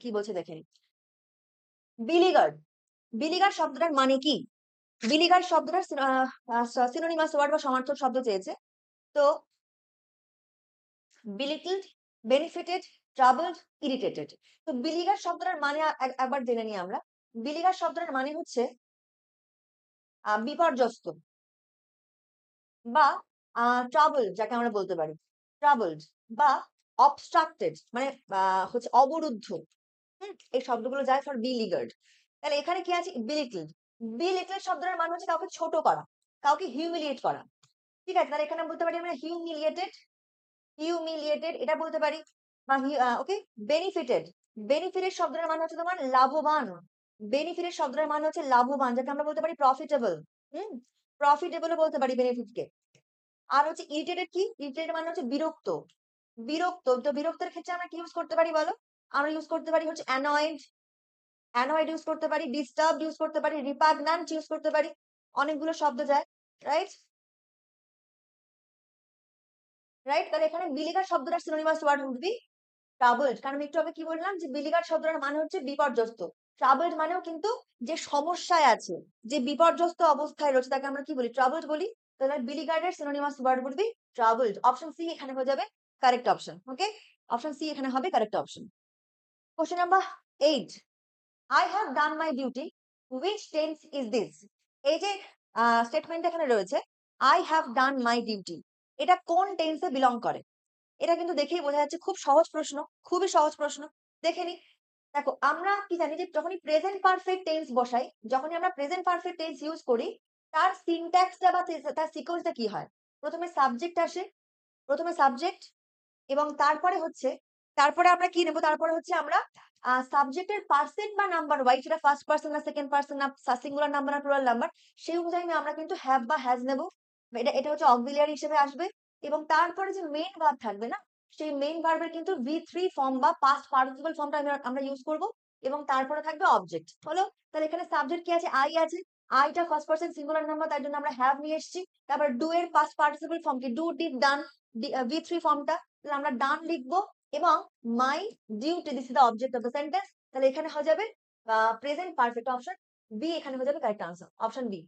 কি বলছে দেখে নিই। বিলিগার, বিলিগার শব্দটার মানে কি? বিলিগার শব্দটার সিনোনিমাস ওয়ার্ড বা সমার্থক শব্দ চেয়েছে। তো belittled, benefited, troubled, irritated। তো বিলিগার শব্দটার মানে একবার জেনে নিই আমরা। বিলিগার শব্দটার মানে হচ্ছে বিপর্যস্ত বা troubled, যাকে আমরা বলতে পারি troubled বা obstructed, মানে হচ্ছে অবরুদ্ধ। এই শব্দগুলো যায় ফর বিলিগার্ড। তাহলে এখানে কি আছে? belittled। belittled শব্দটার মানে হচ্ছে কাউকে ছোট করা, কাউকে হিউমিলিয়েট করা। ঠিক আছে, তাহলে এখানে বলতে পারি আমরা হিউমিলিয়েটেড, হিউমিলিয়েটেড এটা বলতে পারি। বা ওকে, বেনিফিটেড, বেনিফিটেড শব্দের মানে হচ্ছে তোমার লাভবান। বেনিফিটেড শব্দের মানে হচ্ছে লাভবান, যাকে আমরা বলতে পারি প্রফিটেবল। হুম, প্রফিটেবলও বলতে পারি বেনিফিটকে। আর হচ্ছে ইরিটেটেড, কি ইরিটেটেড মানে হচ্ছে বিরক্ত। বিরক্ত, তো বিরক্তের ক্ষেত্রে আমরা কি ইউজ করতে পারি বলো? আমরা ইউজ করতে পারি হচ্ছে অ্যানয়েড, অ্যানয়েড ইউজ করতে পারি, ডিস্টার্বড ইউজ করতে পারি, রিপাগন্যান্ট ইউজ করতে পারি। অনেকগুলো শব্দ যায়, রাইট? রাইট, তাহলে এখানে বিলিগার শব্দটার synonymous word would be troubled. কারণ আমি একটু আগে কি বললাম যে বিলিগার শব্দটার মানে হচ্ছে বিপর্যস্ত। ট্রাবলড মানেও কিন্তু যে সমস্যায় আছে, যে বিপর্যস্ত অবস্থায় রয়েছে, তাকে আমরা কি বলি? ট্রাবলড বলি। তাহলে বিলিগার্ডের synonymous word would be troubled. Option C এখানে হয়ে যাবে correct option. Okay, option C এখানে হবে correct option. Question number 8, I have done my duty, which tense is this? এই যে স্টেটমেন্ট এখানে রয়েছে I have done my duty, এটা কোন টেন্সে বিলং করে? এটা কিন্তু দেখেই বোঝা যাচ্ছে খুব সহজ প্রশ্ন, খুবই সহজ প্রশ্ন। দেখে নি। দেখো আমরা কি জানি যে যখনই প্রেজেন্ট পারফেক্ট টেন্স বসাই, যখনই আমরা প্রেজেন্ট পারফেক্ট টেন্স ইউজ করি, তার সিনট্যাক্সটা বা তার সিকোয়েন্সটা কি হয়? প্রথমে সাবজেক্ট আসে, প্রথমে সাবজেক্ট, এবং তারপরে আমরা কি নেব? তারপরে হচ্ছে আমরা সাবজেক্টের পার্সেন্ট বা নাম্বার ওয়াইজ, সেটা ফার্স্ট পার্সন না সেকেন্ড পার্সন না সিঙ্গুলার নাম্বার না প্লুরাল নাম্বার, সেই অনুযায়ী আমরা কিন্তু হ্যাভ বা হ্যাজ নেব। এটা এটা হচ্ছে অক্সিলিয়ারি হিসেবে আসবে। এবং তারপরে যে মেইন ভার্ব থাকবে না, সেই মেইন ভার্বের কিন্তু V3 ফর্ম বা পাস্ট পার্টিসিপল ফর্মটা আমরা ইউজ করব। এবং তারপরে থাকবে অবজেক্ট। হলো? তাহলে এখানে সাবজেক্ট কি আছে? আই আছে। আইটা ফার্স্ট পার্সন সিঙ্গুলার নাম্বার, তার জন্য আমরা হ্যাভ নিয়ে এসেছি। তারপর ডু এর পাস্ট পার্টিসিপল ফর্ম কি? ডু, ডিড, ডান, V3 ফর্মটা, তাহলে আমরা ডান লিখবো। এবং my duty, this is the object of the sentence. তাহলে এখানে হয়ে যাবে প্রেজেন্ট পারফেক্ট। অপশন বি এখানে হয়ে যাবে কারেক্ট আনসার, অপশন বি।